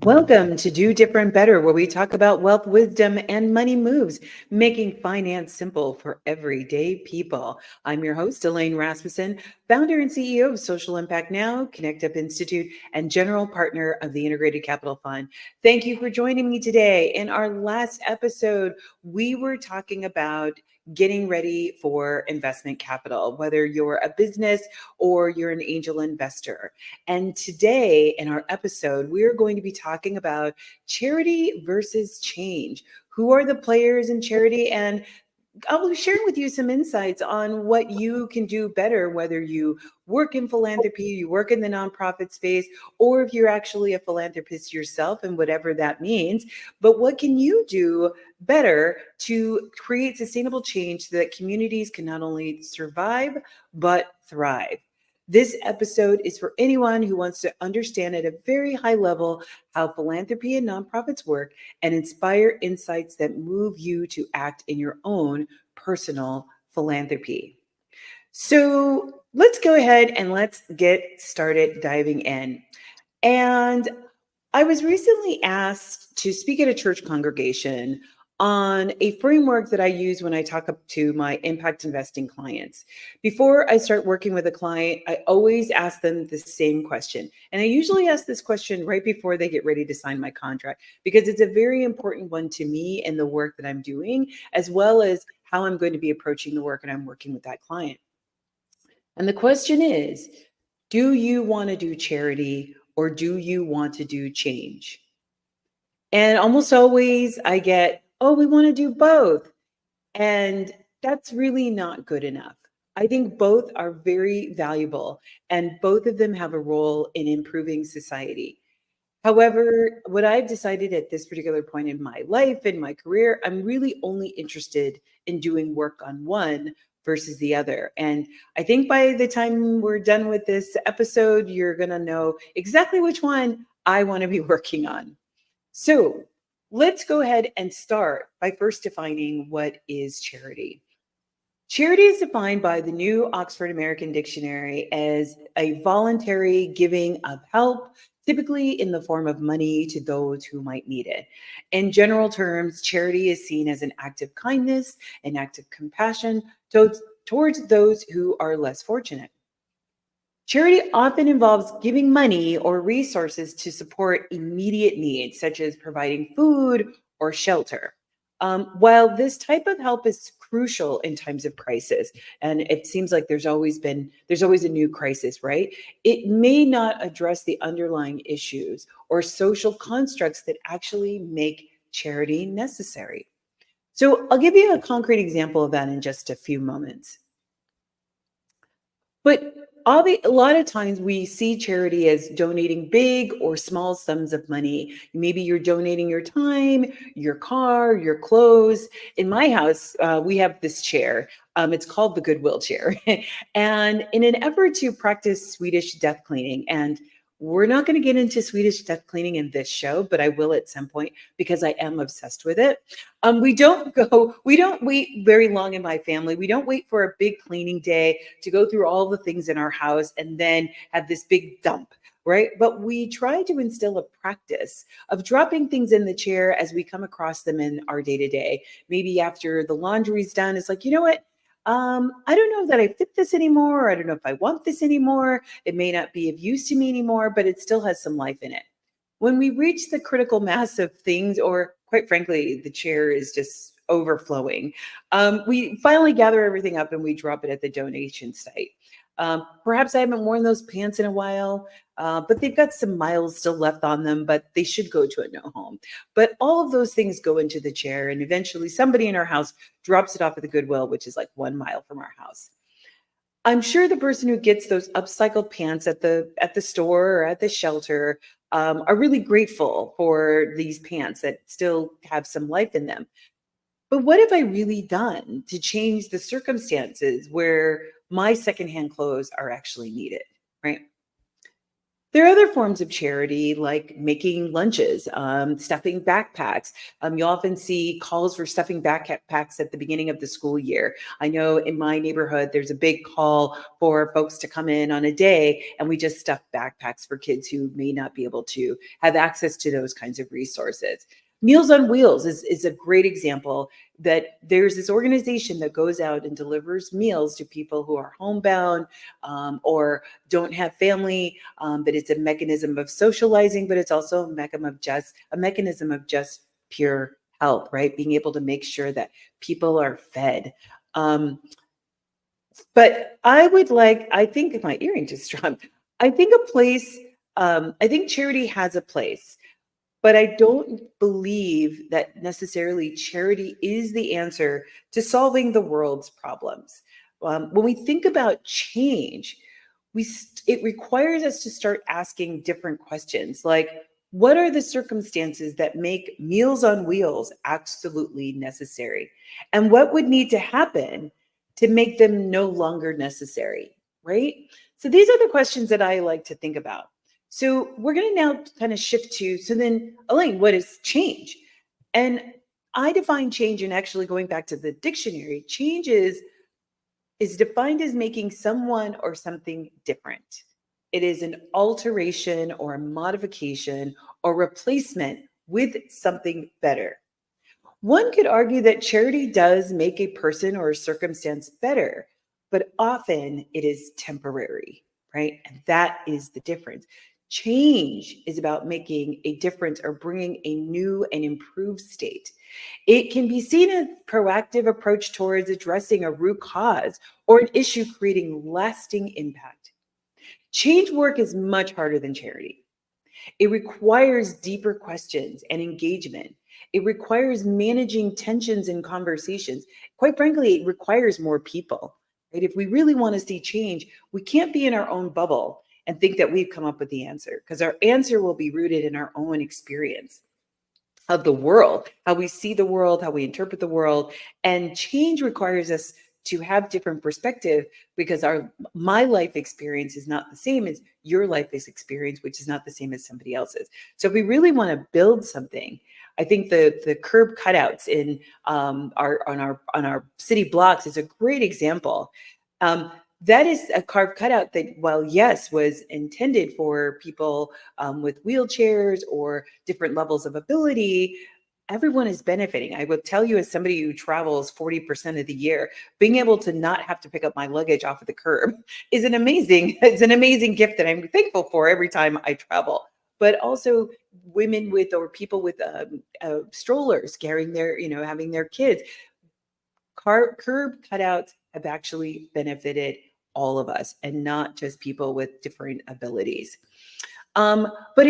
Welcome to Do Different Better, where we talk about wealth, wisdom, and money moves, making finance simple for everyday people. I'm your host, Elaine Rasmussen, founder and CEO of Social Impact Now, Connect Up Institute, and general partner of the Integrated Capital Fund. Thank you for joining me today. In our last episode, we were talking about getting ready for investment capital, whether you're a business or you're an angel investor. And today in our episode, we are going to be talking about charity versus change. Who are the players in charity? And I'll be sharing with you some insights on what you can do better, whether you work in philanthropy, you work in the nonprofit space, or if you're actually a philanthropist yourself and whatever that means. But what can you do better to create sustainable change so that communities can not only survive, but thrive? This episode is for anyone who wants to understand at a very high level how philanthropy and nonprofits work and inspire insights that move you to act in your own personal philanthropy. So let's go ahead and let's get started diving in. And I was recently asked to speak at a church congregation on a framework that I use when I talk up to my impact investing clients. Before I start working with a client, I always ask them the same question. And I usually ask this question right before they get ready to sign my contract, because it's a very important one to me and the work that I'm doing, as well as how I'm going to be approaching the work and I'm working with that client. And the question is, do you want to do charity or do you want to do change? And almost always I get, oh, we want to do both. And that's really not good enough. I think both are very valuable and both of them have a role in improving society. However, what I've decided at this particular point in my life, in my career, I'm really only interested in doing work on one versus the other. And I think by the time we're done with this episode, you're going to know exactly which one I want to be working on. So let's go ahead and start by first defining what is charity. Charity is defined by the New Oxford American Dictionary as a voluntary giving of help, typically in the form of money to those who might need it. In general terms, charity is seen as an act of kindness, an act of compassion towards those who are less fortunate. Charity often involves giving money or resources to support immediate needs, such as providing food or shelter. While this type of help is crucial in times of crisis, and it seems like there's always a new crisis, right? It may not address the underlying issues or social constructs that actually make charity necessary. So I'll give you a concrete example of that in just a few moments. But a lot of times we see charity as donating big or small sums of money. Maybe you're donating your time, your car, your clothes. In my house, we have this chair. It's called the Goodwill chair. And in an effort to practice Swedish death cleaning, and we're not going to get into Swedish death cleaning in this show, but I will at some point because I am obsessed with it. We don't wait very long in my family. We don't wait for a big cleaning day to go through all the things in our house and then have this big dump, right? But we try to instill a practice of dropping things in the chair as we come across them in our day to day. Maybe after the laundry's done, it's like, you know what? I don't know that I fit this anymore. I don't know if I want this anymore. It may not be of use to me anymore, but it still has some life in it. When we reach the critical mass of things, or quite frankly, the chair is just overflowing, we finally gather everything up and we drop it at the donation site. Perhaps I haven't worn those pants in a while, but they've got some miles still left on them, but they should go to a no home. But all of those things go into the chair, and eventually somebody in our house drops it off at the Goodwill, which is like 1 mile from our house. I'm sure the person who gets those upcycled pants at the store or at the shelter are really grateful for these pants that still have some life in them. But what have I really done to change the circumstances where my secondhand clothes are actually needed, right? There are other forms of charity like making lunches, stuffing backpacks. You often see calls for stuffing backpacks at the beginning of the school year. I know in my neighborhood, there's a big call for folks to come in on a day, and we just stuff backpacks for kids who may not be able to have access to those kinds of resources. Meals on Wheels is a great example that there's this organization that goes out and delivers meals to people who are homebound or don't have family, but it's a mechanism of socializing, but it's also a mechanism of just pure health, right? Being able to make sure that people are fed. But I think my earring just dropped. I think I think charity has a place, but I don't believe that necessarily charity is the answer to solving the world's problems. When we think about change, it requires us to start asking different questions like, what are the circumstances that make Meals on Wheels absolutely necessary? And what would need to happen to make them no longer necessary, right? So these are the questions that I like to think about. So we're going to now kind of shift to, so then, Elaine, what is change? And I define change, and actually going back to the dictionary, change is defined as making someone or something different. It is an alteration or a modification or replacement with something better. One could argue that charity does make a person or a circumstance better, but often it is temporary, right? And that is the difference. Change is about making a difference or bringing a new and improved state. It can be seen as a proactive approach towards addressing a root cause or an issue creating lasting impact. Change work is much harder than charity. It requires deeper questions and engagement. It requires managing tensions in conversations. Quite frankly, it requires more people. Right? If we really want to see change, we can't be in our own bubble and think that we've come up with the answer, because our answer will be rooted in our own experience of the world, how we see the world, how we interpret the world. And change requires us to have different perspective, because my life experience is not the same as your life experience, which is not the same as somebody else's. So if we really want to build something, I think the curb cutouts in our city blocks is a great example. That is a carved cutout that, while yes, was intended for people with wheelchairs or different levels of ability, everyone is benefiting. I will tell you, as somebody who travels 40% of the year, being able to not have to pick up my luggage off of the curb is it's an amazing gift that I'm thankful for every time I travel. But also women with, or people with strollers carrying having their kids. Curb cutouts have actually benefited all of us, and not just people with different abilities. But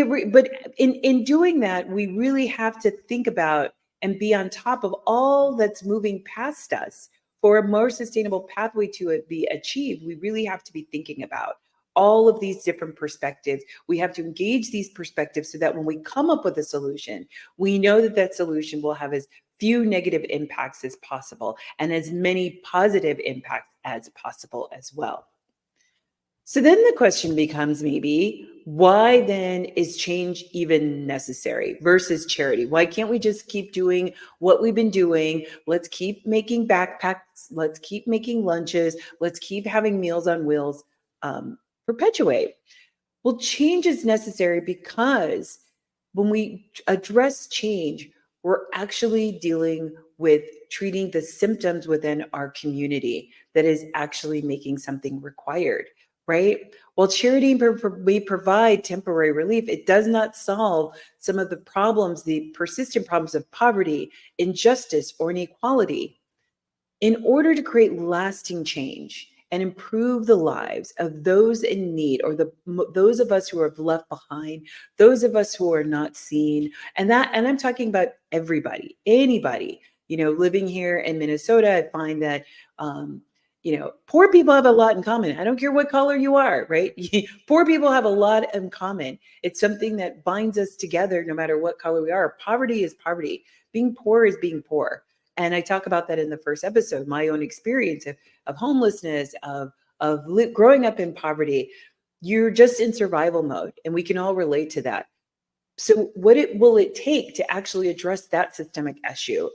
in doing that, we really have to think about and be on top of all that's moving past us for a more sustainable pathway to it be achieved. We really have to be thinking about all of these different perspectives. We have to engage these perspectives so that when we come up with a solution, we know that that solution will have as few negative impacts as possible and as many positive impacts as possible as well. So then the question becomes, maybe, why then is change even necessary versus charity? Why can't we just keep doing what we've been doing? Let's keep making backpacks. Let's keep making lunches. Let's keep having Meals on Wheels perpetuate. Well, change is necessary because when we address change, we're actually dealing with treating the symptoms within our community that is actually making something required, right? While charity may provide temporary relief, it does not solve some of the problems, the persistent problems of poverty, injustice, or inequality. In order to create lasting change and improve the lives of those in need, or those of us who are left behind, those of us who are not seen, and I'm talking about everybody, anybody, living here in Minnesota, I find that poor people have a lot in common. I don't care what color you are, right? Poor people have a lot in common. It's something that binds us together no matter what color we are. Poverty is poverty. Being poor is being poor. And I talk about that in the first episode, my own experience of homelessness, of growing up in poverty. you're just in survival mode, and we can all relate to that. So will it take to actually address that systemic issue,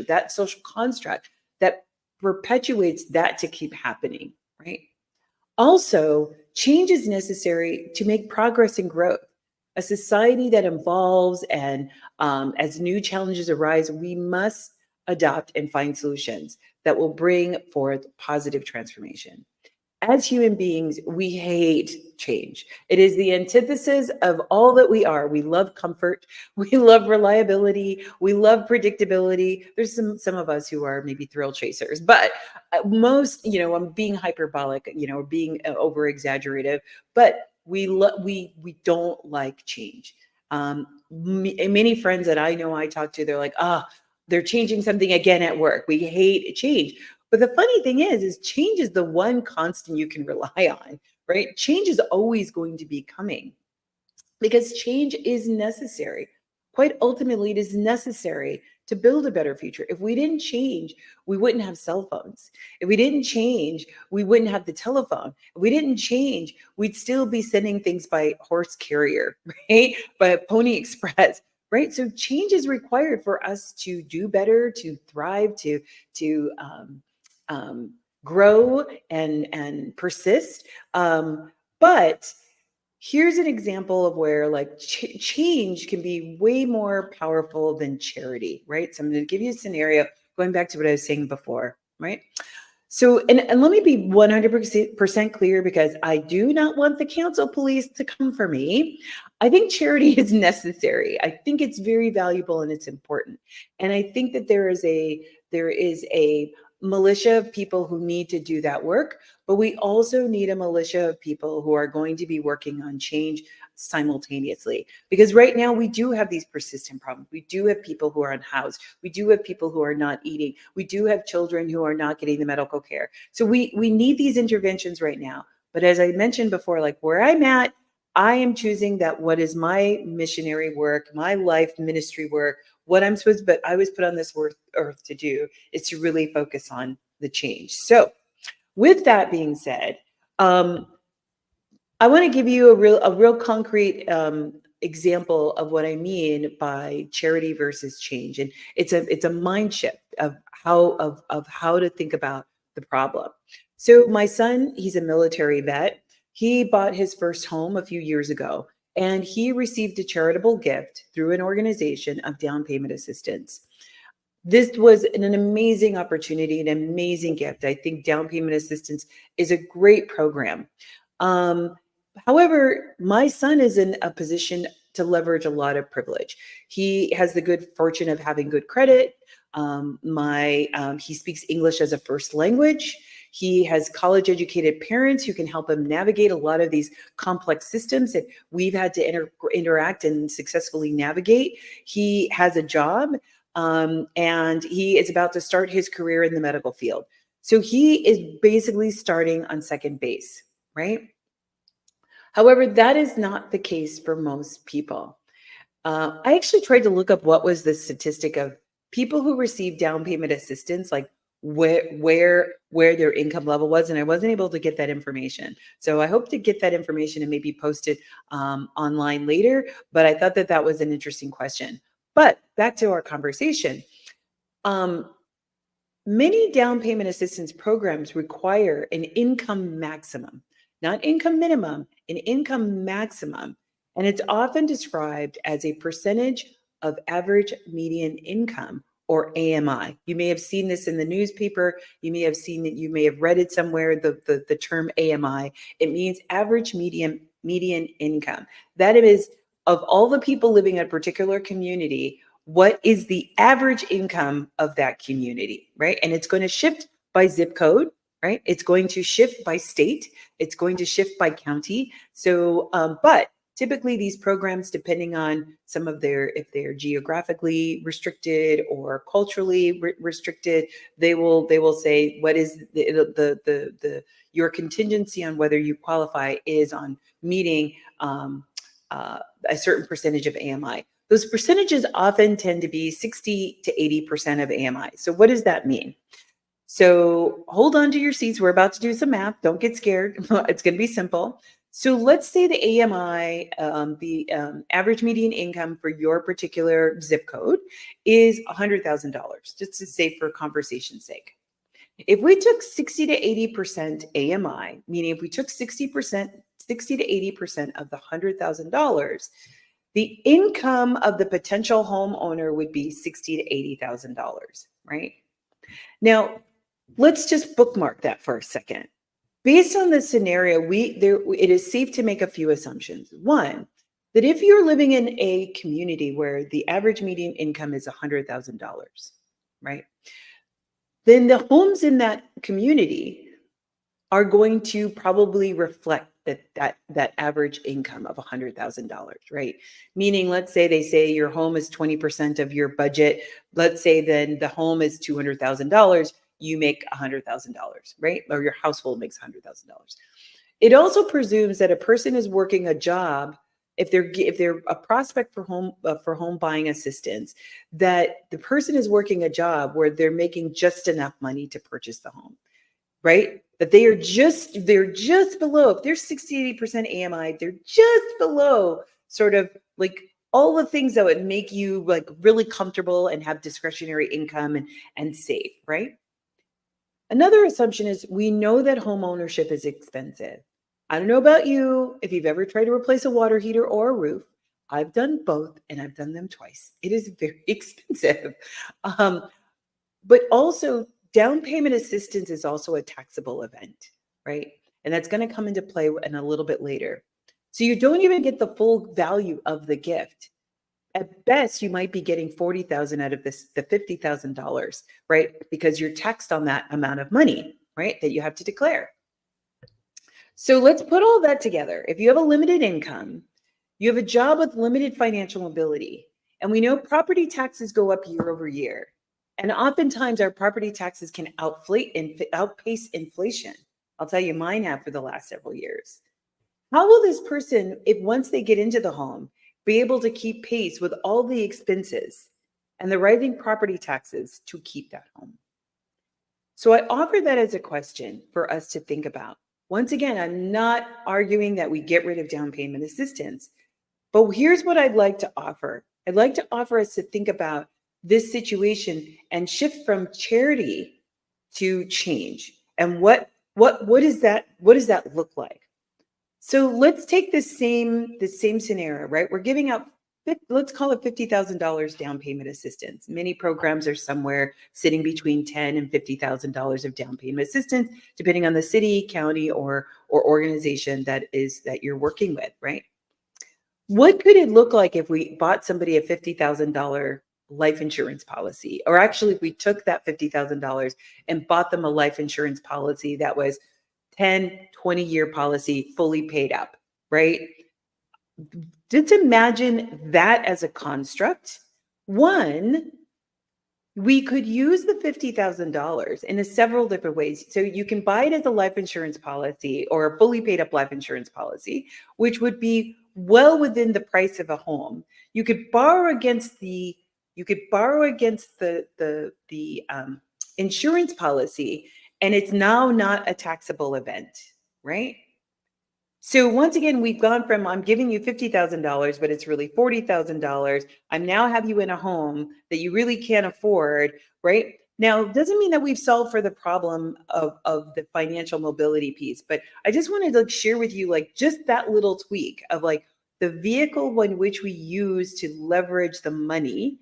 that social construct that perpetuates that to keep happening, right? Also, change is necessary to make progress and growth. A society that evolves and as new challenges arise, we must adopt and find solutions that will bring forth positive transformation. As human beings, we hate change. It is the antithesis of all that we are. We love comfort. We love reliability. We love predictability. There's some of us who are maybe thrill chasers, but most, I'm being hyperbolic, being over exaggerative, but we don't like change. Many friends that I know I talk to, they're like, they're changing something again at work. We hate change. But the funny thing is change is the one constant you can rely on, right? Change is always going to be coming because change is necessary. Quite ultimately, it is necessary to build a better future. If we didn't change, we wouldn't have cell phones. If we didn't change, we wouldn't have the telephone. If we didn't change, we'd still be sending things by horse carrier, right? By Pony Express, right? So change is required for us to do better, to thrive, to grow and persist. But here's an example of where like change can be way more powerful than charity, right? So I'm going to give you a scenario going back to what I was saying before, right? So, and let me be 100% clear because I do not want the council police to come for me. I think charity is necessary. I think it's very valuable and it's important. And I think that there is a militia of people who need to do that work, but we also need a militia of people who are going to be working on change simultaneously. Because right now we do have these persistent problems. We do have people who are unhoused. We do have people who are not eating. We do have children who are not getting the medical care. So we need these interventions right now. But as I mentioned before, like where I'm at, I am choosing that what is my missionary work, my life ministry work, what I'm supposed to, but I was put on this earth to do is to really focus on the change. So with that being said, I want to give you a real concrete example of what I mean by charity versus change, and it's a mind shift of how to think about the problem. So my son, he's a military vet. He bought his first home a few years ago, and he received a charitable gift through an organization of down payment assistance. This was an amazing opportunity, an amazing gift. I think down payment assistance is a great program. However, my son is in a position to leverage a lot of privilege. He has the good fortune of having good credit. He speaks English as a first language. He has college educated parents who can help him navigate a lot of these complex systems that we've had to interact and successfully navigate. He has a job, and he is about to start his career in the medical field. So he is basically starting on second base, right? However, that is not the case for most people. I actually tried to look up what was the statistic of people who received down payment assistance, like where their income level was, and I wasn't able to get that information. So I hope to get that information and maybe post it online later. But I thought that was an interesting question. But back to our conversation. Many down payment assistance programs require an income maximum, not income minimum, an income maximum. And it's often described as a percentage of average median income, or AMI. You may have seen this in the newspaper. You may have seen it, you may have read it somewhere, the term AMI. It means average median income. That is, of all the people living in a particular community, what is the average income of that community, right? And it's going to shift by zip code, right? It's going to shift by state. It's going to shift by county. So, but typically these programs, depending on if they're geographically restricted or culturally restricted, they will say what is your contingency on whether you qualify is on meeting a certain percentage of AMI. Those percentages often tend to be 60 to 80% of AMI. So what does that mean? So hold on to your seats. We're about to do some math. Don't get scared. It's going to be simple. So let's say the AMI, the average median income for your particular zip code is $100,000, just to say for conversation's sake. If we took 60 to 80% AMI, meaning if we took 60%, 60 to 80% of the $100,000, the income of the potential homeowner would be $60 to $80,000, right? Now, let's just bookmark that for a second. Based on this scenario, it is safe to make a few assumptions. One, that if you're living in a community where the average median income is $100,000, right? Then the homes in that community are going to probably reflect that average income of $100,000, right? Meaning, let's say they say your home is 20% of your budget. Let's say then the home is $200,000. You make $100,000, right? Or your household makes $100,000. It also presumes that a person is working a job. If they're a prospect for home buying assistance, that the person is working a job where they're making just enough money to purchase the home, right? That they're just below. If they're 60-80% AMI, they're just below sort of like all the things that would make you like really comfortable and have discretionary income and save, right? Another assumption is we know that home ownership is expensive. I don't know about you, if you've ever tried to replace a water heater or a roof. I've done both and I've done them twice. It is very expensive. But also down payment assistance is also a taxable event, right? And that's going to come into play in a little bit later. So you don't even get the full value of the gift. At best, you might be getting $40,000 out of the $50,000, right? Because you're taxed on that amount of money, right? That you have to declare. So let's put all that together. If you have a limited income, you have a job with limited financial mobility, and we know property taxes go up year over year. And oftentimes our property taxes can outpace inflation. I'll tell you, mine have for the last several years. How will this person, if once they get into the home, be able to keep pace with all the expenses and the rising property taxes to keep that home? So I offer that as a question for us to think about. Once again, I'm not arguing that we get rid of down payment assistance, but here's what I'd like to offer. I'd like to offer us to think about this situation and shift from charity to change. And what does that look like? So let's take the same scenario, right? We're giving out, let's call it $50,000 down payment assistance. Many programs are somewhere sitting between $10,000 and $50,000 of down payment assistance, depending on the city, county, or organization that you're working with, right? What could it look like if we bought somebody a $50,000 life insurance policy? Or actually, if we took that $50,000 and bought them a life insurance policy that was 10, 20-year policy, fully paid up, right? Just imagine that as a construct. One, we could use the $50,000 in several different ways. So you can buy it as a life insurance policy or a fully paid up life insurance policy, which would be well within the price of a home. You could borrow against the insurance policy, and it's now not a taxable event, right? So once again, we've gone from I'm giving you $50,000, but it's really $40,000. I'm now have you in a home that you really can't afford, right? Now, it doesn't mean that we've solved for the problem of the financial mobility piece, but I just wanted to share with you just that little tweak of the vehicle in which we use to leverage the money.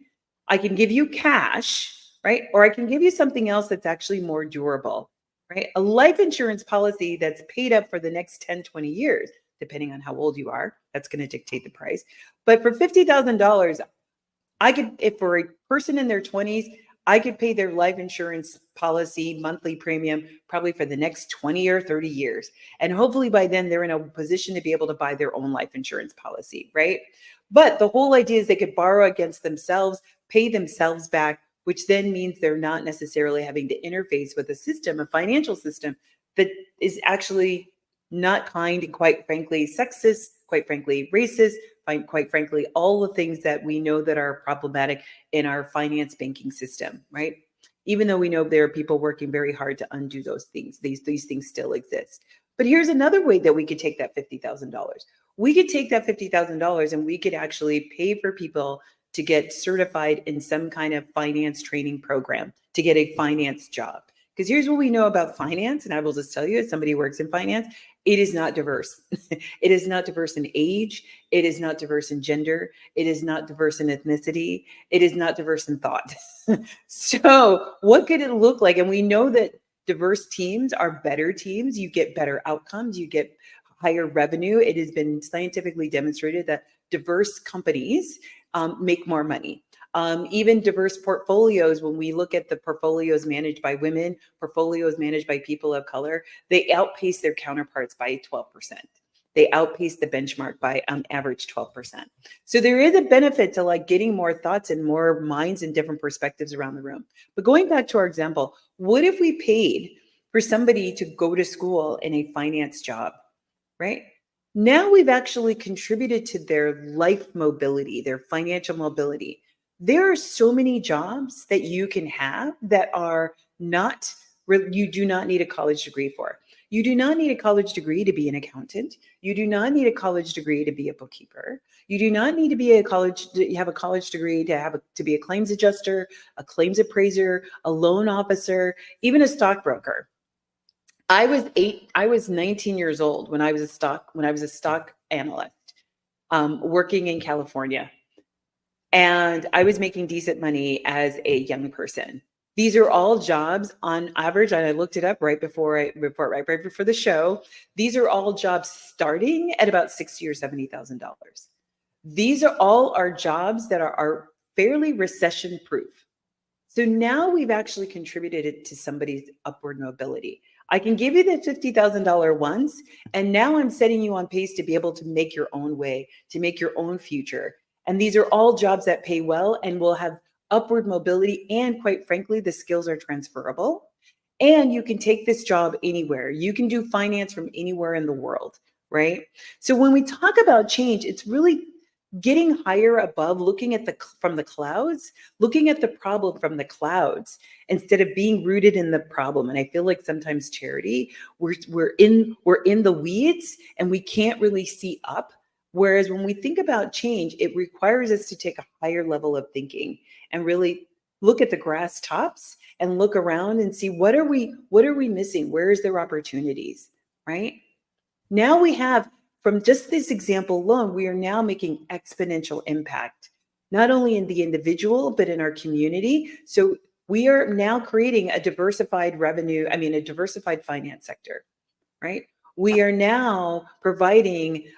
I can give you cash, right? Or I can give you something else that's actually more durable. Right? A life insurance policy that's paid up for the next 10, 20 years, depending on how old you are, that's going to dictate the price. But for $50,000, if for a person in their 20s, I could pay their life insurance policy monthly premium probably for the next 20 or 30 years. And hopefully by then they're in a position to be able to buy their own life insurance policy, right? But the whole idea is they could borrow against themselves, pay themselves back, which then means they're not necessarily having to interface with a financial system that is actually not kind and quite frankly sexist, quite frankly racist, quite frankly all the things that we know that are problematic in our finance banking system, right? Even though we know there are people working very hard to undo those things, these things still exist. But here's another way that we could take that $50,000. We could take that $50,000 and we could actually pay for people to get certified in some kind of finance training program to get a finance job. Because here's what we know about finance, and I will just tell you, as somebody who works in finance, it is not diverse. It is not diverse in age. It is not diverse in gender. It is not diverse in ethnicity. It is not diverse in thought. So what could it look like? And we know that diverse teams are better teams. You get better outcomes. You get higher revenue. It has been scientifically demonstrated that diverse companies make more money. Even diverse portfolios, when we look at the portfolios managed by women, portfolios managed by people of color, they outpace their counterparts by 12%. They outpace the benchmark by on average 12%. So there is a benefit to like getting more thoughts and more minds and different perspectives around the room. But going back to our example, what if we paid for somebody to go to school in a finance job, right? Now we've actually contributed to their life mobility, their financial mobility. There are so many jobs that you can have that are not, you do not need a college degree for. You do not need a college degree to be an accountant. You do not need a college degree to be a bookkeeper. You do not need to be have a college degree to be a claims adjuster, a claims appraiser, a loan officer, even a stockbroker. I was 19 years old when I was a stock analyst, working in California. And I was making decent money as a young person. These are all jobs on average, and I looked it up right before the show. These are all jobs starting at about $60,000 or $70,000. These are all our jobs that are fairly recession proof. So now we've actually contributed it to somebody's upward mobility. I can give you the $50,000 once, and now I'm setting you on pace to be able to make your own way, to make your own future. And these are all jobs that pay well and will have upward mobility. And quite frankly, the skills are transferable. And you can take this job anywhere. You can do finance from anywhere in the world, right? So when we talk about change, it's really getting higher above, looking at from the clouds, looking at the problem from the clouds instead of being rooted in the problem. And I feel like sometimes charity, we're in the weeds and we can't really see up. Whereas when we think about change, it requires us to take a higher level of thinking and really look at the grass tops and look around and see what are we missing? Where is there opportunities, right? Now we have, from just this example alone, we are now making exponential impact, not only in the individual, but in our community. So we are now creating a diversified finance sector, right? We are now providing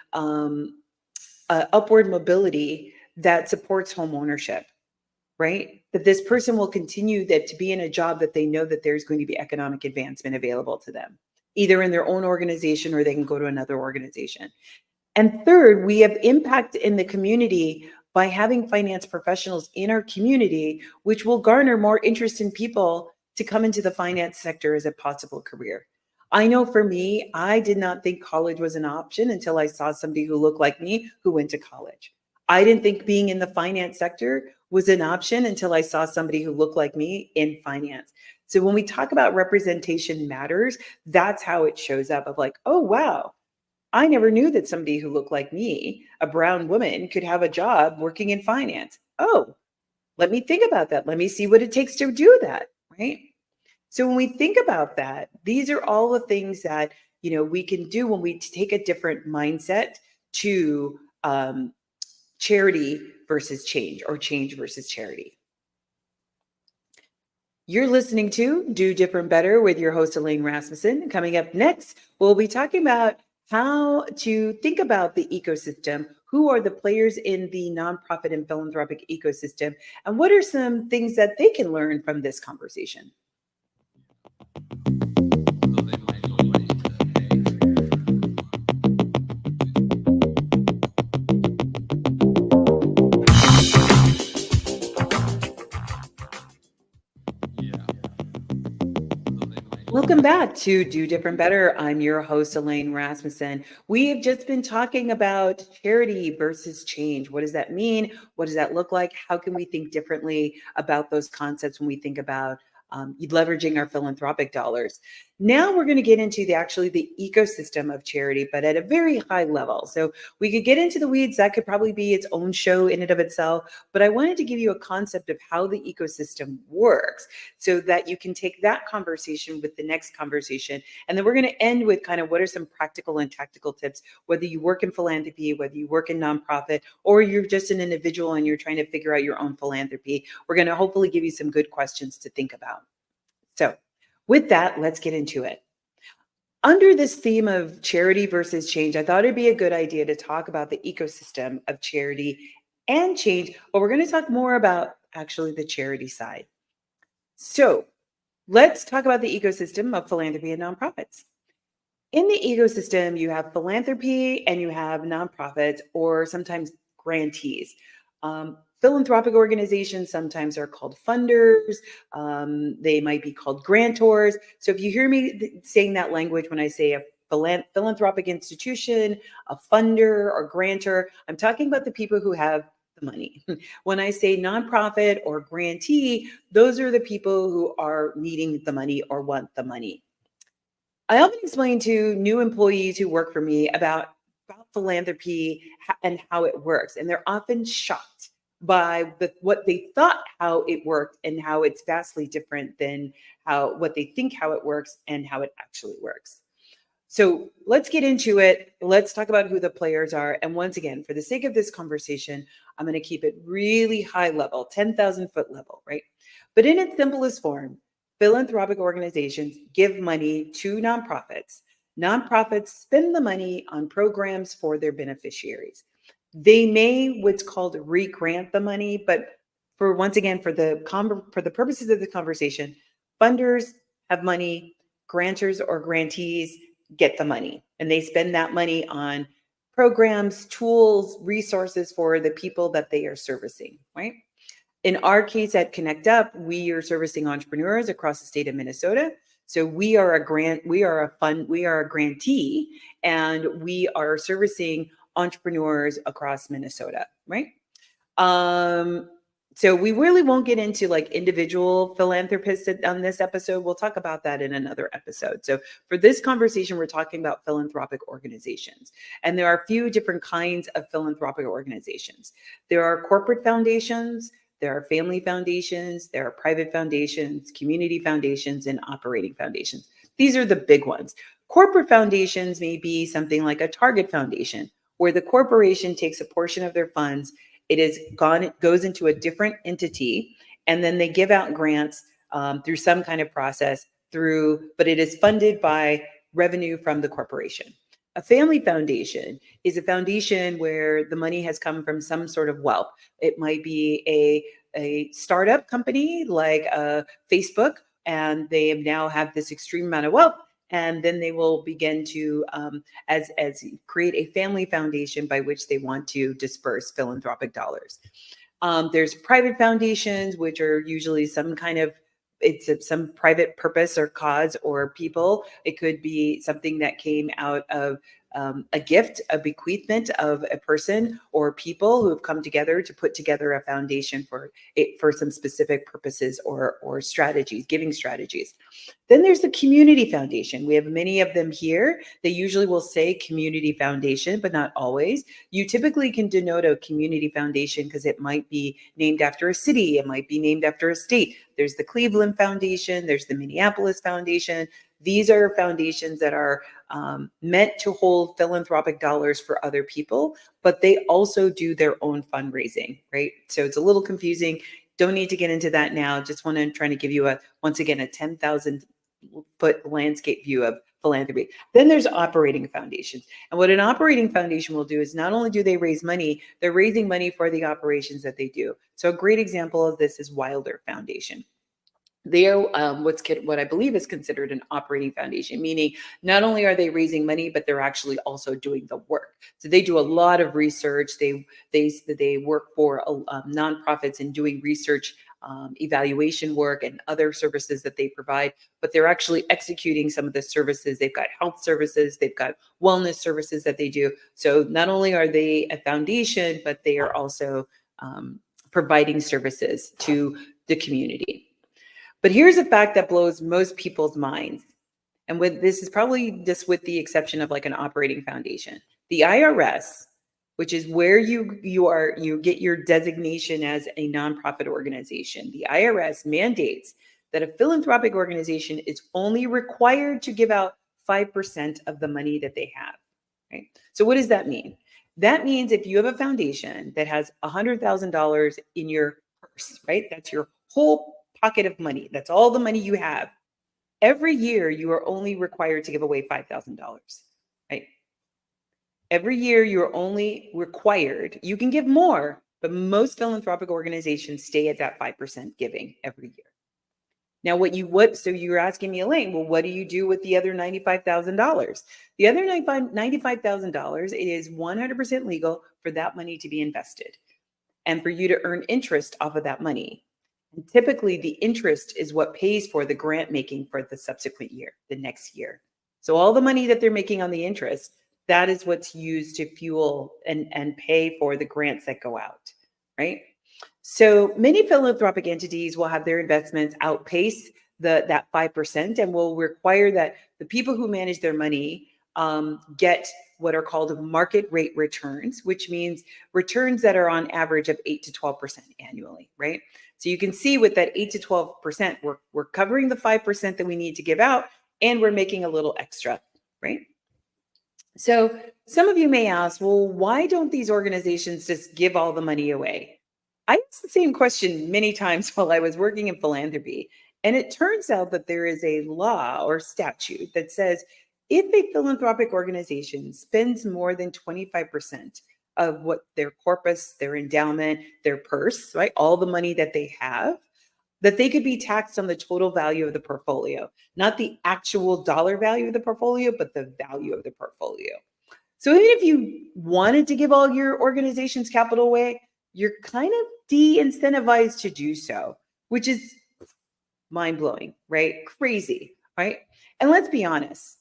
upward mobility that supports home ownership, right? That this person will continue to be in a job that they know that there's going to be economic advancement available to them, either in their own organization or they can go to another organization. And third, we have impact in the community by having finance professionals in our community, which will garner more interest in people to come into the finance sector as a possible career. I know for me, I did not think college was an option until I saw somebody who looked like me who went to college. I didn't think being in the finance sector was an option until I saw somebody who looked like me in finance. So when we talk about representation matters, that's how it shows up of like, oh, wow, I never knew that somebody who looked like me, a brown woman, could have a job working in finance. Oh, let me think about that. Let me see what it takes to do that, right? So when we think about that, these are all the things that, we can do when we take a different mindset to charity versus change, or change versus charity. You're listening to Do Different Better with your host, Elaine Rasmussen. Coming up next, we'll be talking about how to think about the ecosystem. Who are the players in the nonprofit and philanthropic ecosystem? And what are some things that they can learn from this conversation? Welcome back to Do Different Better. I'm your host, Elaine Rasmussen. We have just been talking about charity versus change. What does that mean? What does that look like? How can we think differently about those concepts when we think about leveraging our philanthropic dollars? Now we're going to get into the ecosystem of charity, but at a very high level. So we could get into the weeds. That could probably be its own show in and of itself. But I wanted to give you a concept of how the ecosystem works so that you can take that conversation with the next conversation. And then we're going to end with kind of what are some practical and tactical tips, whether you work in philanthropy, whether you work in nonprofit, or you're just an individual and you're trying to figure out your own philanthropy. We're going to hopefully give you some good questions to think about. So with that, let's get into it. Under this theme of charity versus change, I thought it'd be a good idea to talk about the ecosystem of charity and change, but we're going to talk more about actually the charity side. So let's talk about the ecosystem of philanthropy and nonprofits. In the ecosystem, you have philanthropy and you have nonprofits, or sometimes grantees. Philanthropic organizations sometimes are called funders. They might be called grantors. So if you hear me saying that language when I say a philanthropic institution, a funder or grantor, I'm talking about the people who have the money. When I say nonprofit or grantee, those are the people who are needing the money or want the money. I often explain to new employees who work for me about philanthropy and how it works, and they're often shocked by what they thought how it worked and how it's vastly different than what they think how it works and how it actually works. So let's get into it. Let's talk about who the players are. And once again, for the sake of this conversation, I'm going to keep it really high level, 10,000 foot level, right? But in its simplest form, philanthropic organizations give money to nonprofits. Nonprofits spend the money on programs for their beneficiaries. They may what's called re-grant the money, but for the purposes of the conversation, funders have money, grantors or grantees get the money, and they spend that money on programs, tools, resources for the people that they are servicing, right? In our case at Connect Up, we are servicing entrepreneurs across the state of Minnesota. So we are a grantee, and we are servicing entrepreneurs across Minnesota, right? So we really won't get into like individual philanthropists on this episode. We'll talk about that in another episode. So for this conversation, we're talking about philanthropic organizations. And there are a few different kinds of philanthropic organizations. There are corporate foundations, there are family foundations, there are private foundations, community foundations, and operating foundations. These are the big ones. Corporate foundations may be something like a Target Foundation, where the corporation takes a portion of their funds, it goes into a different entity, and then they give out grants through some kind of process but it is funded by revenue from the corporation. A family foundation is a foundation where the money has come from some sort of wealth. It might be a startup company like Facebook, and they now have this extreme amount of wealth. And then they will begin to as create a family foundation by which they want to disperse philanthropic dollars. There's private foundations, which are usually some private purpose or cause or people. It could be something that came out of a gift, a bequeathment of a person or people who have come together to put together a foundation for some specific purposes or strategies, giving strategies. Then there's the community foundation. We have many of them here. They usually will say community foundation, but not always. You typically can denote a community foundation because it might be named after a city. It might be named after a state. There's the Cleveland Foundation. There's the Minneapolis Foundation. These are foundations that are meant to hold philanthropic dollars for other people, but they also do their own fundraising, right? So it's a little confusing. Don't need to get into that now. Just want to try to give you once again, a 10,000 foot landscape view of philanthropy. Then there's operating foundations. And what an operating foundation will do is not only do they raise money, they're raising money for the operations that they do. So a great example of this is Wilder Foundation. They are what I believe is considered an operating foundation, meaning not only are they raising money, but they're actually also doing the work. So they do a lot of research. They work for nonprofits in doing research, evaluation work, and other services that they provide. But they're actually executing some of the services. They've got health services, they've got wellness services that they do. So not only are they a foundation, but they are also providing services to the community. But here's a fact that blows most people's minds. And with this is probably just with the exception of like an operating foundation. The IRS, which is where you get your designation as a nonprofit organization. The IRS mandates that a philanthropic organization is only required to give out 5% of the money that they have. Right? So what does that mean? That means if you have a foundation that has $100,000 in your purse, right? That's your whole pocket of money. That's all the money you have. Every year, you are only required to give away $5,000, right? Every year, you're only required. You can give more, but most philanthropic organizations stay at that 5% giving every year. Now, so you're asking me, Elaine, well, what do you do with the other $95,000? The other $95,000 is 100% legal for that money to be invested and for you to earn interest off of that money. And typically, the interest is what pays for the grant making for the subsequent year, the next year. So all the money that they're making on the interest, that is what's used to fuel and pay for the grants that go out, right? So many philanthropic entities will have their investments outpace that 5% and will require that the people who manage their money get what are called market rate returns, which means returns that are on average of 8 to 12% annually, right? So you can see with that 8 to 12%, we're covering the 5% that we need to give out, and we're making a little extra, right? So some of you may ask, well, why don't these organizations just give all the money away? I asked the same question many times while I was working in philanthropy. And it turns out that there is a law or statute that says if a philanthropic organization spends more than 25% of what their corpus, their endowment, their purse, right, all the money that they have, that they could be taxed on the total value of the portfolio, not the actual dollar value of the portfolio, but the value of the portfolio. So even if you wanted to give all your organization's capital away, you're kind of de-incentivized to do so, which is mind-blowing, right? Crazy, right? And let's be honest.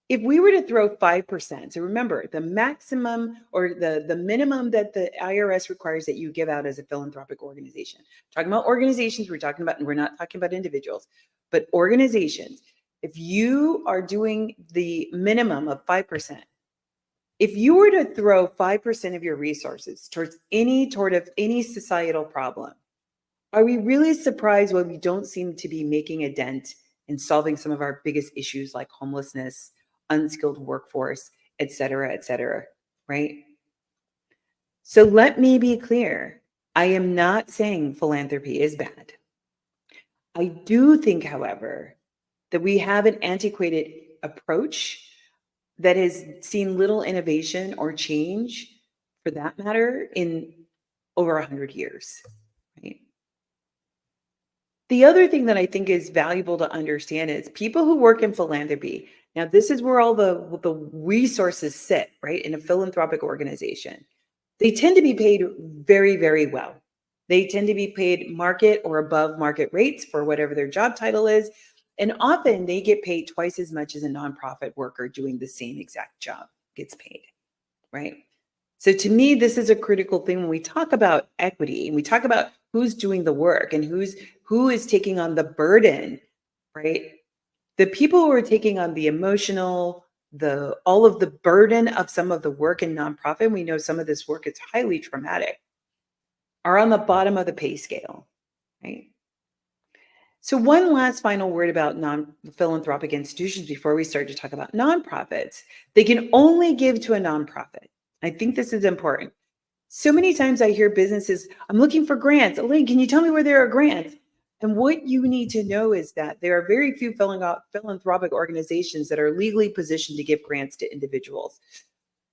If we were to throw 5%, so remember the maximum or the minimum that the IRS requires that you give out as a philanthropic organization. Talking about organizations, we're not talking about individuals, but organizations. If you are doing the minimum of 5%, if you were to throw 5% of your resources towards any societal problem, are we really surprised when we don't seem to be making a dent in solving some of our biggest issues like homelessness, unskilled workforce, et cetera, right? So let me be clear. I am not saying philanthropy is bad. I do think, however, that we have an antiquated approach that has seen little innovation or change, for that matter, in over 100 years, right? The other thing that I think is valuable to understand is people who work in philanthropy. Now, this is where all the resources sit, right? In a philanthropic organization. They tend to be paid very, very well. They tend to be paid market or above market rates for whatever their job title is. And often they get paid twice as much as a nonprofit worker doing the same exact job gets paid, right? So to me, this is a critical thing when we talk about equity and we talk about who's doing the work and who is taking on the burden, right? The people who are taking on the emotional, all of the burden of some of the work in nonprofit, we know some of this work is highly traumatic, are on the bottom of the pay scale, right? So one last final word about non-philanthropic institutions before we start to talk about nonprofits. They can only give to a nonprofit. I think this is important. So many times I hear businesses, I'm looking for grants. Elaine, can you tell me where there are grants? And what you need to know is that there are very few philanthropic organizations that are legally positioned to give grants to individuals.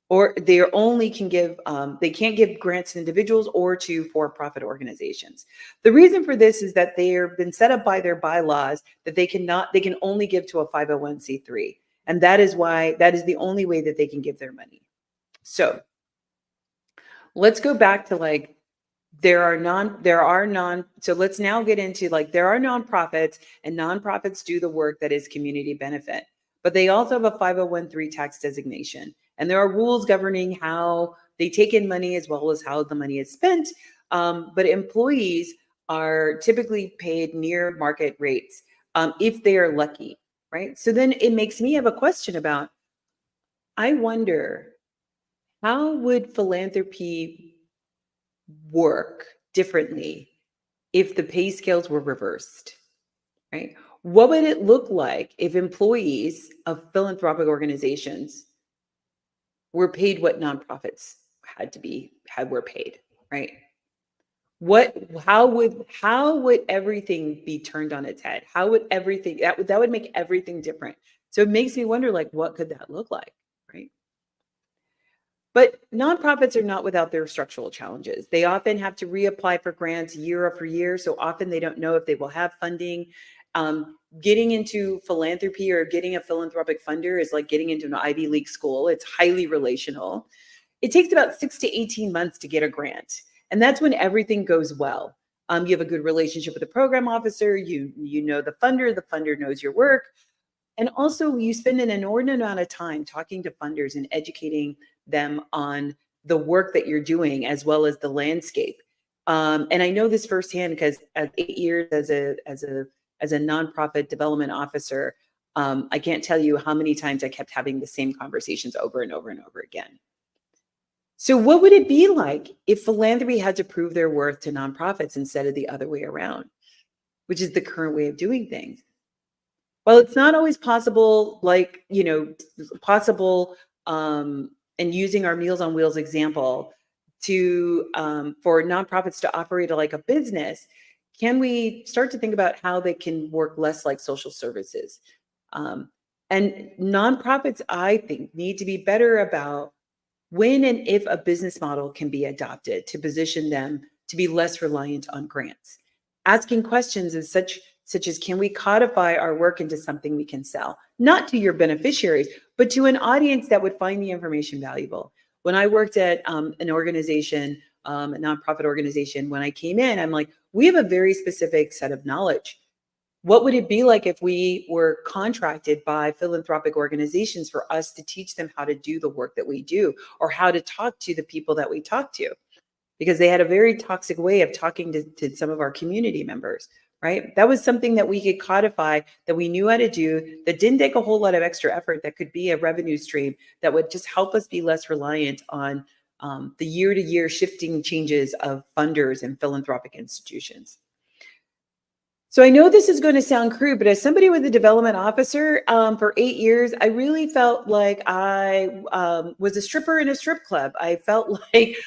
Or they only can give, they can't give grants to individuals or to for-profit organizations. The reason for this is that they have been set up by their bylaws that they can only give to a 501c3. And that is the only way that they can give their money. So let's go back to so let's now get into there are nonprofits, and nonprofits do the work that is community benefit, but they also have a 501(c)(3) tax designation. And there are rules governing how they take in money as well as how the money is spent. But employees are typically paid near market rates if they are lucky. right? So then it makes me have a question about, I wonder, how would philanthropy work differently if the pay scales were reversed, right? What would it look like if employees of philanthropic organizations were paid what nonprofits were paid, right? How would everything be turned on its head? How would everything that would make everything different? So it makes me wonder, like, what could that look like, right? But nonprofits are not without their structural challenges. They often have to reapply for grants year after year. So often they don't know if they will have funding. Getting into philanthropy or getting a philanthropic funder is like getting into an Ivy League school. It's highly relational. It takes about 6 to 18 months to get a grant. And that's when everything goes well. You have a good relationship with the program officer. You know the funder knows your work. And also, you spend an inordinate amount of time talking to funders and educating them on the work that you're doing, as well as the landscape. And I know this firsthand because at 8 years as a nonprofit development officer, I can't tell you how many times I kept having the same conversations over and over and over again. So, what would it be like if philanthropy had to prove their worth to nonprofits instead of the other way around, which is the current way of doing things? Well, it's not always possible, like, possible, and using our Meals on Wheels example to for nonprofits to operate like a business. Can we start to think about how they can work less like social services? Um, and nonprofits, I think, need to be better about when and if a business model can be adopted to position them to be less reliant on grants. Asking questions is such as, can we codify our work into something we can sell, not to your beneficiaries, but to an audience that would find the information valuable. When I worked at an organization, a nonprofit organization, when I came in, I'm like, we have a very specific set of knowledge. What would it be like if we were contracted by philanthropic organizations for us to teach them how to do the work that we do, or how to talk to the people that we talk to? Because they had a very toxic way of talking to some of our community members, right? That was something that we could codify, that we knew how to do, that didn't take a whole lot of extra effort, that could be a revenue stream that would just help us be less reliant on the year-to-year shifting changes of funders and philanthropic institutions. So I know this is going to sound crude, but as somebody with a development officer for 8 years, I really felt like I was a stripper in a strip club. I felt like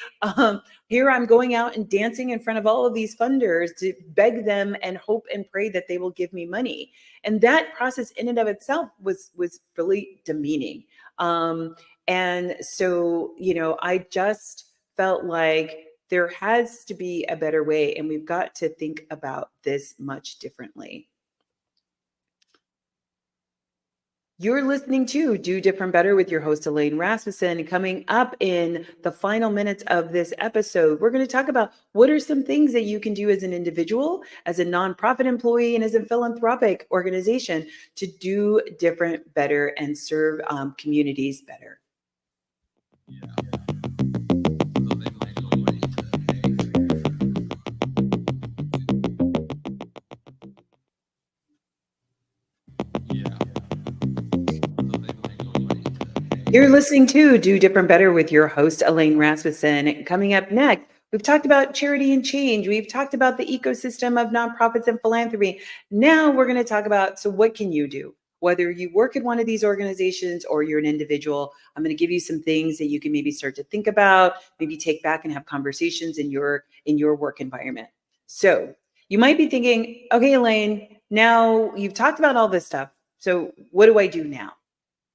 here I'm going out and dancing in front of all of these funders to beg them and hope and pray that they will give me money. And that process in and of itself was really demeaning. And so, I just felt like there has to be a better way, and we've got to think about this much differently. You're listening to Do Different Better with your host, Elaine Rasmussen. Coming up in the final minutes of this episode, we're going to talk about what are some things that you can do as an individual, as a nonprofit employee, and as a philanthropic organization to do different, better, and serve communities better. You're listening to Do Different Better with your host, Elaine Rasmussen. Coming up next, we've talked about charity and change. We've talked about the ecosystem of nonprofits and philanthropy. Now we're going to talk about, so what can you do? Whether you work at one of these organizations or you're an individual, I'm going to give you some things that you can maybe start to think about, maybe take back and have conversations in your work environment. So you might be thinking, okay, Elaine, now you've talked about all this stuff. So what do I do now?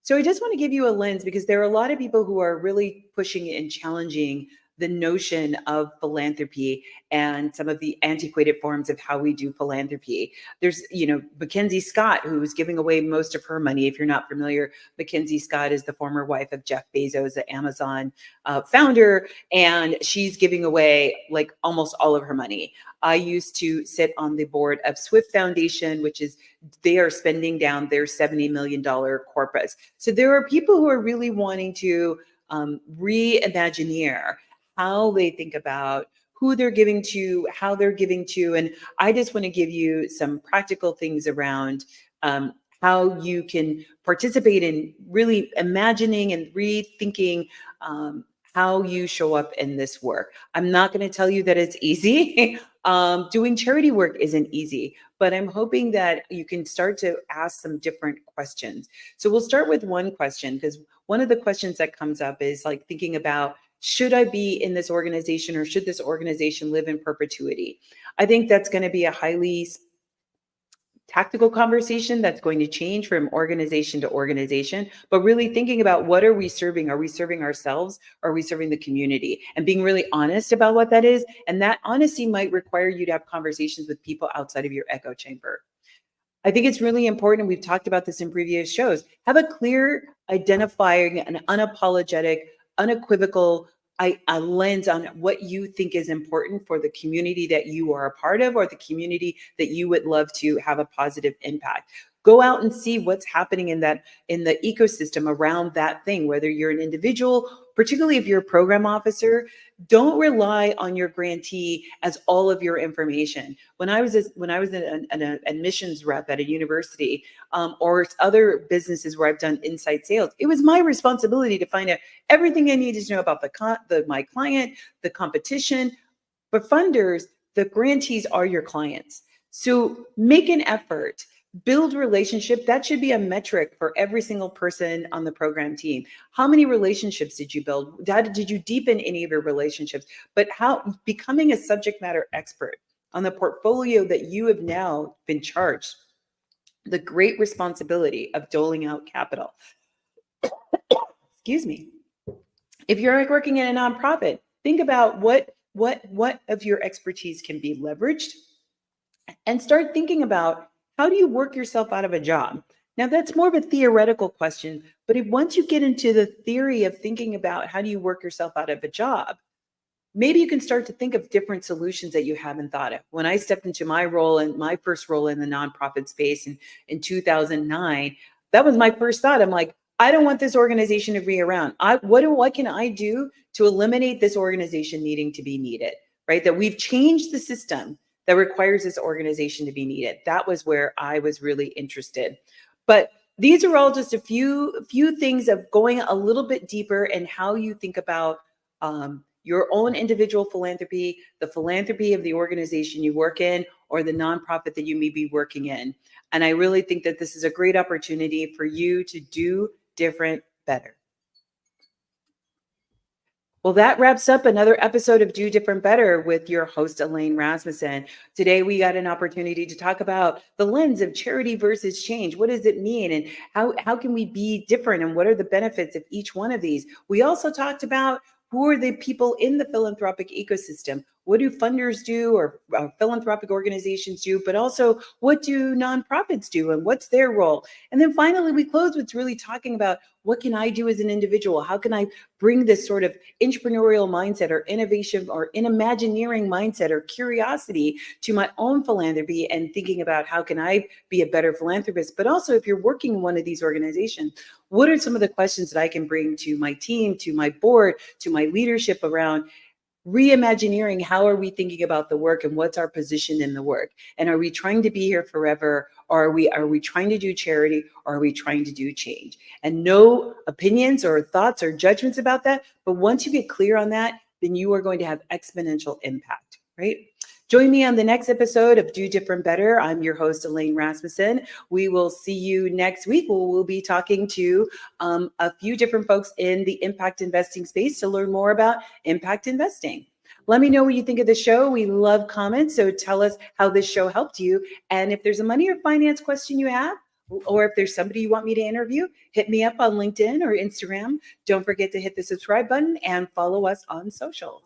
So I just want to give you a lens, because there are a lot of people who are really pushing and challenging the notion of philanthropy and some of the antiquated forms of how we do philanthropy. There's, Mackenzie Scott, who's giving away most of her money. If you're not familiar, Mackenzie Scott is the former wife of Jeff Bezos, the Amazon founder, and she's giving away like almost all of her money. I used to sit on the board of Swift Foundation, which is, they are spending down their $70 million corpus. So there are people who are really wanting to reimagineer how they think about who they're giving to, how they're giving to. And I just want to give you some practical things around how you can participate in really imagining and rethinking how you show up in this work. I'm not going to tell you that it's easy. Doing charity work isn't easy, but I'm hoping that you can start to ask some different questions. So we'll start with one question, because one of the questions that comes up is like thinking about, should I be in this organization, or should this organization live in perpetuity? I think that's going to be a highly tactical conversation that's going to change from organization to organization, but really thinking about, what are we serving? Are we serving ourselves? Or are we serving the community? And being really honest about what that is. And that honesty might require you to have conversations with people outside of your echo chamber. I think it's really important. We've talked about this in previous shows. Have a clear, identifying, and unapologetic, unequivocal a lens on what you think is important for the community that you are a part of, or the community that you would love to have a positive impact. Go out and see what's happening in the ecosystem around that thing, whether you're an individual, particularly if you're a program officer. Don't rely on your grantee as all of your information. When I was an admissions rep at a university, or other businesses where I've done inside sales, it was my responsibility to find out everything I needed to know about my client, the competition. But funders, the grantees are your clients. So make an effort. Build relationship. That should be a metric for every single person on the program team. How many relationships did you build? Did you deepen any of your relationships? But how becoming a subject matter expert on the portfolio that you have now been charged the great responsibility of doling out capital. Excuse me. If you're working in a nonprofit, think about what of your expertise can be leveraged, and start thinking about, how do you work yourself out of a job? Now, that's more of a theoretical question, but once you get into the theory of thinking about how do you work yourself out of a job, maybe you can start to think of different solutions that you haven't thought of. When I stepped into my first role in the nonprofit space in 2009, that was my first thought. I'm like, I don't want this organization to be around. What can I do to eliminate this organization needing to be needed, right? That we've changed the system that requires this organization to be needed. That was where I was really interested. But these are all just a few things of going a little bit deeper in how you think about your own individual philanthropy, the philanthropy of the organization you work in, or the nonprofit that you may be working in. And I really think that this is a great opportunity for you to do different better. Well, that wraps up another episode of Do Different Better with your host, Elaine Rasmussen. Today, we got an opportunity to talk about the lens of charity versus change. What does it mean? And how can we be different? And what are the benefits of each one of these? We also talked about, who are the people in the philanthropic ecosystem? What do funders do, or philanthropic organizations do? But also, what do nonprofits do, and what's their role? And then finally, we close with really talking about, what can I do as an individual? How can I bring this sort of entrepreneurial mindset, or innovation, or imagineering mindset, or curiosity to my own philanthropy, and thinking about, how can I be a better philanthropist? But also, if you're working in one of these organizations, what are some of the questions that I can bring to my team, to my board, to my leadership around reimagineering? How are we thinking about the work, and what's our position in the work? And are we trying to be here forever? Or are we trying to do charity? Or are we trying to do change? And no opinions or thoughts or judgments about that. But once you get clear on that, then you are going to have exponential impact, right? Join me on the next episode of Do Different Better. I'm your host, Elaine Rasmussen. We will see you next week. We'll be talking to a few different folks in the impact investing space to learn more about impact investing. Let me know what you think of the show. We love comments, so tell us how this show helped you. And if there's a money or finance question you have, or if there's somebody you want me to interview, hit me up on LinkedIn or Instagram. Don't forget to hit the subscribe button and follow us on socials.